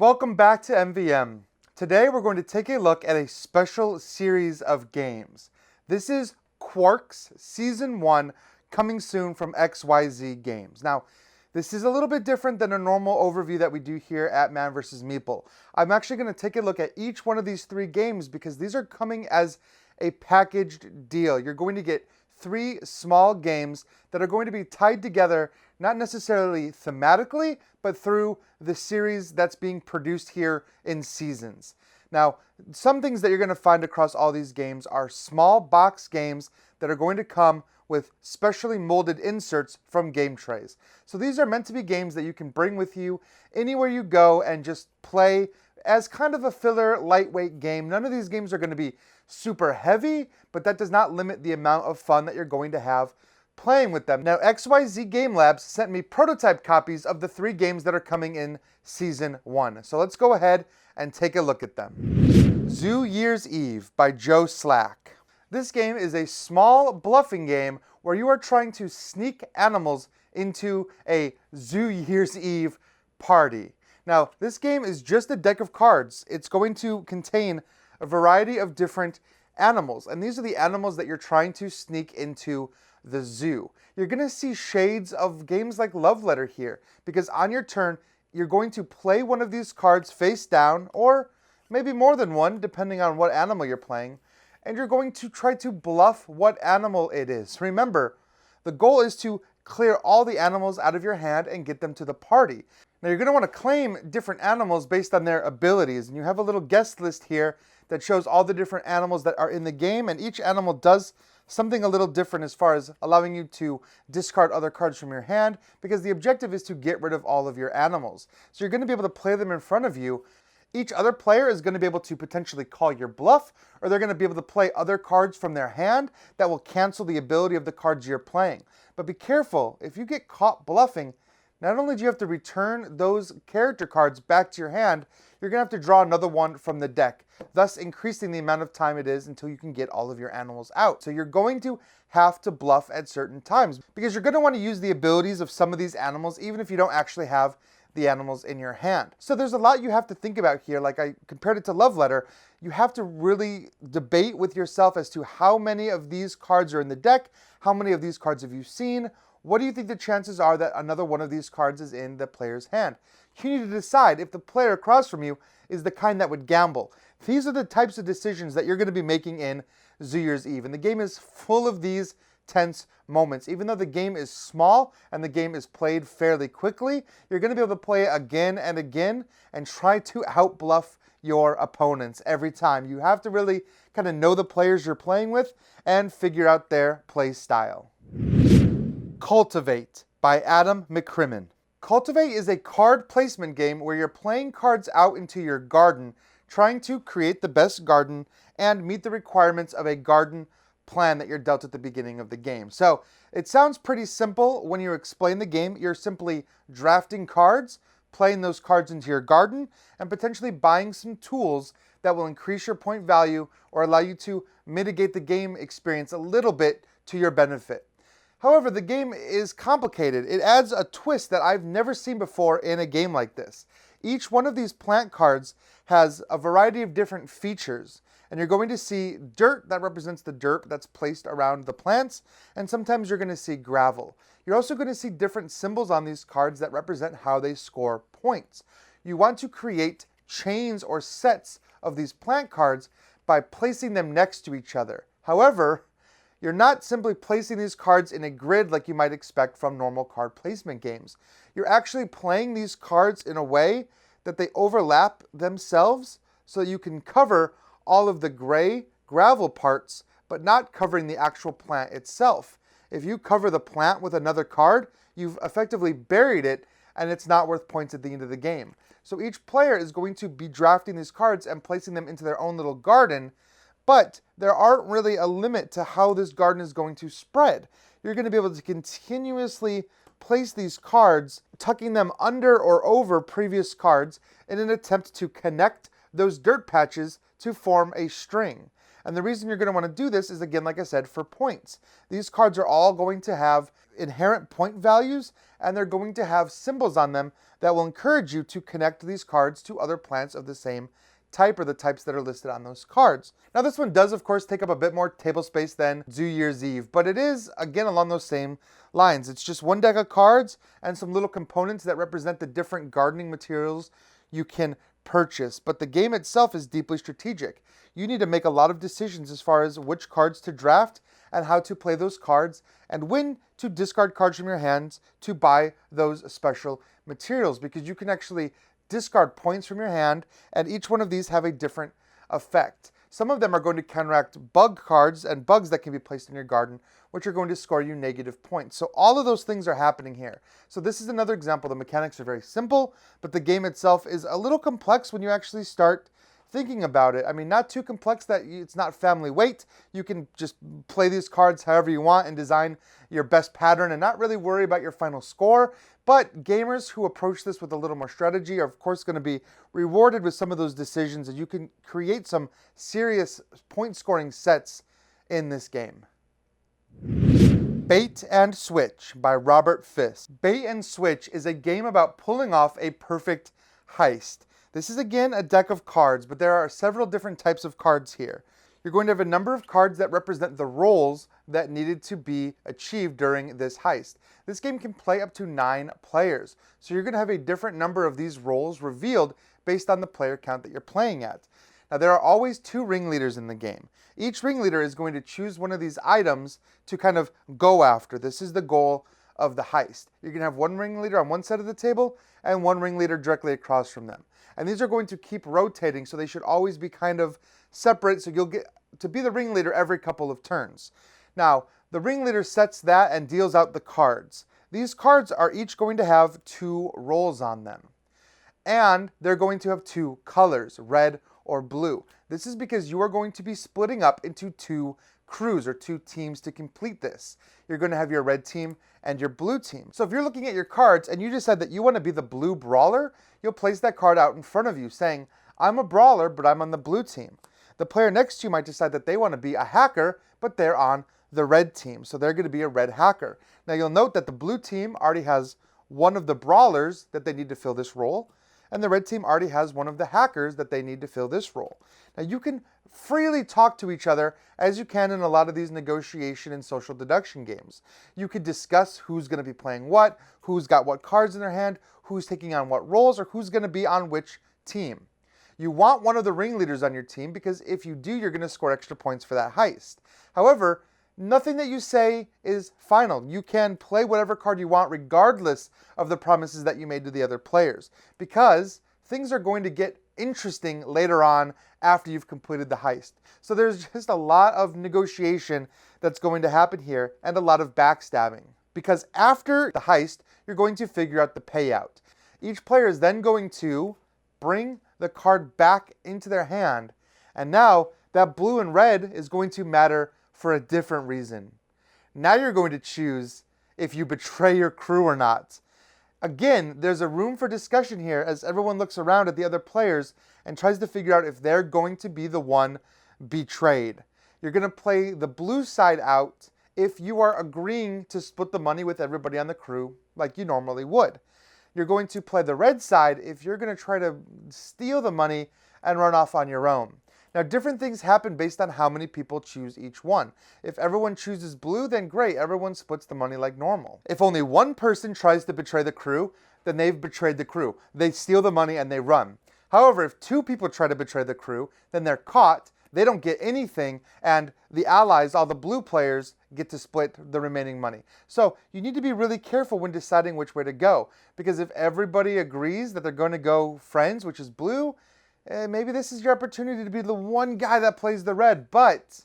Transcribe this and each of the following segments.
Welcome back to MVM. Today we're going to take a look at a special series of games. This is Quarks Season 1 coming soon from XYZ Games. Now, this is a little bit different than a normal overview that we do here at Man vs. Meeple. I'm actually going to take a look at each one of these three games because these are coming as a packaged deal. You're going to get three small games that are going to be tied together, not necessarily thematically, but through the series that's being produced here in seasons. Now, some things that you're going to find across all these games are small box games that are going to come with specially molded inserts from game trays. So these are meant to be games that you can bring with you anywhere you go and just play as kind of a filler, lightweight game. None of these games are going to be super heavy, but that does not limit the amount of fun that you're going to have playing with them. Now, XYZ Game Labs sent me prototype copies of the three games that are coming in Season 1. So let's go ahead and take a look at them. Zoo Year's Eve by Joe Slack. This game is a small bluffing game where you are trying to sneak animals into a Zoo Year's Eve party. Now, this game is just a deck of cards. It's going to contain a variety of different animals, and these are the animals that you're trying to sneak into the zoo. You're going to see shades of games like Love Letter here, because on your turn, you're going to play one of these cards face down, or maybe more than one, depending on what animal you're playing, and you're going to try to bluff what animal it is. Remember, the goal is to clear all the animals out of your hand and get them to the party. Now, you're going to want to claim different animals based on their abilities, and you have a little guest list here that shows all the different animals that are in the game, and each animal does something a little different as far as allowing you to discard other cards from your hand, because the objective is to get rid of all of your animals. So you're going to be able to play them in front of you. Each other player is going to be able to potentially call your bluff, or they're going to be able to play other cards from their hand that will cancel the ability of the cards you're playing. But be careful, if you get caught bluffing, not only do you have to return those character cards back to your hand, you're going to have to draw another one from the deck, thus increasing the amount of time it is until you can get all of your animals out. So you're going to have to bluff at certain times because you're going to want to use the abilities of some of these animals even if you don't actually have the animals in your hand. So there's a lot you have to think about here. Like I compared it to Love Letter, you have to really debate with yourself as to how many of these cards are in the deck, how many of these cards have you seen, what do you think the chances are that another one of these cards is in the player's hand? You need to decide if the player across from you is the kind that would gamble. These are the types of decisions that you're going to be making in Zoo Year's Eve. And the game is full of these tense moments. Even though the game is small and the game is played fairly quickly, you're going to be able to play it again and again and try to out-bluff your opponents every time. You have to really kind of know the players you're playing with and figure out their play style. Cultivate by Adam McCrimmon. Cultivate is a card placement game where you're playing cards out into your garden, trying to create the best garden and meet the requirements of a garden plan that you're dealt at the beginning of the game. So it sounds pretty simple when you explain the game. You're simply drafting cards, playing those cards into your garden, and potentially buying some tools that will increase your point value or allow you to mitigate the game experience a little bit to your benefit. However, the game is complicated. It adds a twist that I've never seen before in a game like this. Each one of these plant cards has a variety of different features, and you're going to see dirt that represents the dirt that's placed around the plants, and sometimes you're going to see gravel. You're also going to see different symbols on these cards that represent how they score points. You want to create chains or sets of these plant cards by placing them next to each other. However, you're not simply placing these cards in a grid like you might expect from normal card placement games. You're actually playing these cards in a way that they overlap themselves so that you can cover all of the gray gravel parts, but not covering the actual plant itself. If you cover the plant with another card, you've effectively buried it and it's not worth points at the end of the game. So each player is going to be drafting these cards and placing them into their own little garden, but there aren't really a limit to how this garden is going to spread. You're going to be able to continuously place these cards, tucking them under or over previous cards in an attempt to connect those dirt patches to form a string. And the reason you're going to want to do this is, again, like I said, for points. These cards are all going to have inherent point values, and they're going to have symbols on them that will encourage you to connect these cards to other plants of the same type or the types that are listed on those cards. Now this one does of course take up a bit more table space than New Year's Eve, but it is again along those same lines. It's just one deck of cards and some little components that represent the different gardening materials you can purchase, but the game itself is deeply strategic. You need to make a lot of decisions as far as which cards to draft and how to play those cards and when to discard cards from your hands to buy those special materials, because you can actually discard points from your hand, and each one of these have a different effect. Some of them are going to counteract bug cards and bugs that can be placed in your garden, which are going to score you negative points. So all of those things are happening here. So this is another example. The mechanics are very simple, but the game itself is a little complex when you actually start thinking about it. I mean, not too complex that it's not family weight. You can just play these cards however you want and design your best pattern and not really worry about your final score. But gamers who approach this with a little more strategy are of course going to be rewarded with some of those decisions, and you can create some serious point scoring sets in this game. Bait and Switch by Robert Fisk. Bait and Switch is a game about pulling off a perfect heist. This is again a deck of cards, but there are several different types of cards here. You're going to have a number of cards that represent the roles that needed to be achieved during this heist. This game can play up to 9 players, so you're going to have a different number of these roles revealed based on the player count that you're playing at. Now there are always 2 ringleaders in the game. Each ringleader is going to choose one of these items to kind of go after. This is the goal of the heist. You're going to have one ringleader on one side of the table and one ringleader directly across from them. And these are going to keep rotating, so they should always be kind of separate, so you'll get to be the ringleader every couple of turns. Now, the ringleader sets that and deals out the cards. These cards are each going to have 2 roles on them. And they're going to have 2 colors, red or blue. This is because you are going to be splitting up into 2 crews or 2 teams to complete this. You're going to have your red team and your blue team. So if you're looking at your cards and you decide that you want to be the blue brawler, you'll place that card out in front of you saying, I'm a brawler, but I'm on the blue team. The player next to you might decide that they want to be a hacker, but they're on the red team, so they're going to be a red hacker. Now you'll note that the blue team already has one of the brawlers that they need to fill this role, and the red team already has one of the hackers that they need to fill this role. Now you can freely talk to each other as you can in a lot of these negotiation and social deduction games. You could discuss who's going to be playing what, who's got what cards in their hand, who's taking on what roles, or who's going to be on which team. You want one of the ringleaders on your team because if you do, you're going to score extra points for that heist. However, nothing that you say is final. You can play whatever card you want regardless of the promises that you made to the other players, because things are going to get interesting later on after you've completed the heist. So there's just a lot of negotiation that's going to happen here and a lot of backstabbing, because after the heist, you're going to figure out the payout. Each player is then going to bring the card back into their hand, and now that blue and red is going to matter for a different reason. Now you're going to choose if you betray your crew or not. Again, there's a room for discussion here as everyone looks around at the other players and tries to figure out if they're going to be the one betrayed. You're going to play the blue side out if you are agreeing to split the money with everybody on the crew like you normally would. You're going to play the red side if you're going to try to steal the money and run off on your own. Now, different things happen based on how many people choose each one. If everyone chooses blue, then great, everyone splits the money like normal. If only one person tries to betray the crew, then they've betrayed the crew. They steal the money and they run. However, if 2 people try to betray the crew, then they're caught, they don't get anything, and the allies, all the blue players, get to split the remaining money. So you need to be really careful when deciding which way to go, because if everybody agrees that they're going to go friends, which is blue, maybe this is your opportunity to be the one guy that plays the red, but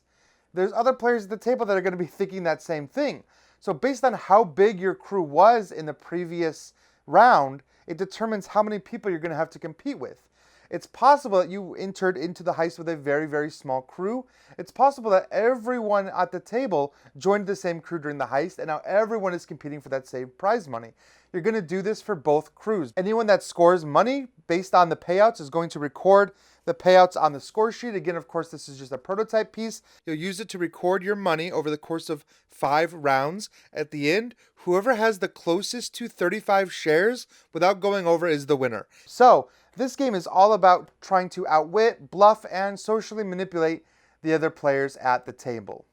there's other players at the table that are going to be thinking that same thing. So based on how big your crew was in the previous round, it determines how many people you're going to have to compete with. It's possible that you entered into the heist with a very, very small crew. It's possible that everyone at the table joined the same crew during the heist, and now everyone is competing for that same prize money. You're going to do this for both crews. Anyone that scores money based on the payouts is going to record the payouts on the score sheet. Again, of course, this is just a prototype piece. You'll use it to record your money over the course of 5 rounds. At the end, whoever has the closest to 35 shares without going over is the winner. So this game is all about trying to outwit, bluff, and socially manipulate the other players at the table.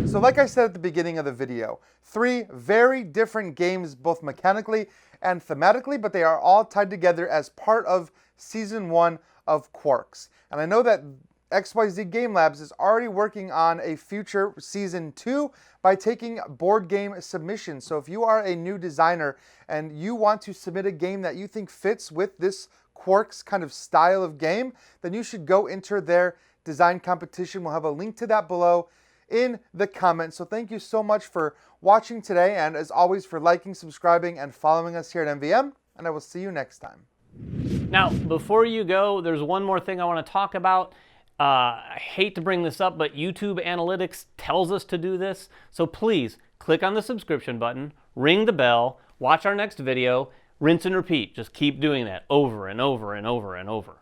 So like I said at the beginning of the video, 3 very different games, both mechanically and thematically, but they are all tied together as part of Season 1 of Quarks. And I know that XYZ Game Labs is already working on a future Season 2 by taking board game submissions. So if you are a new designer and you want to submit a game that you think fits with this Quarks kind of style of game, then you should go enter their design competition. We'll have a link to that below in the comments. So thank you so much for watching today, and as always for liking, subscribing, and following us here at MVM, and I will see you next time. Now, before you go, there's one more thing I want to talk about. I hate to bring this up, but YouTube analytics tells us to do this. So please click on the subscription button, ring the bell, watch our next video, rinse and repeat. Just keep doing that over and over and over and over.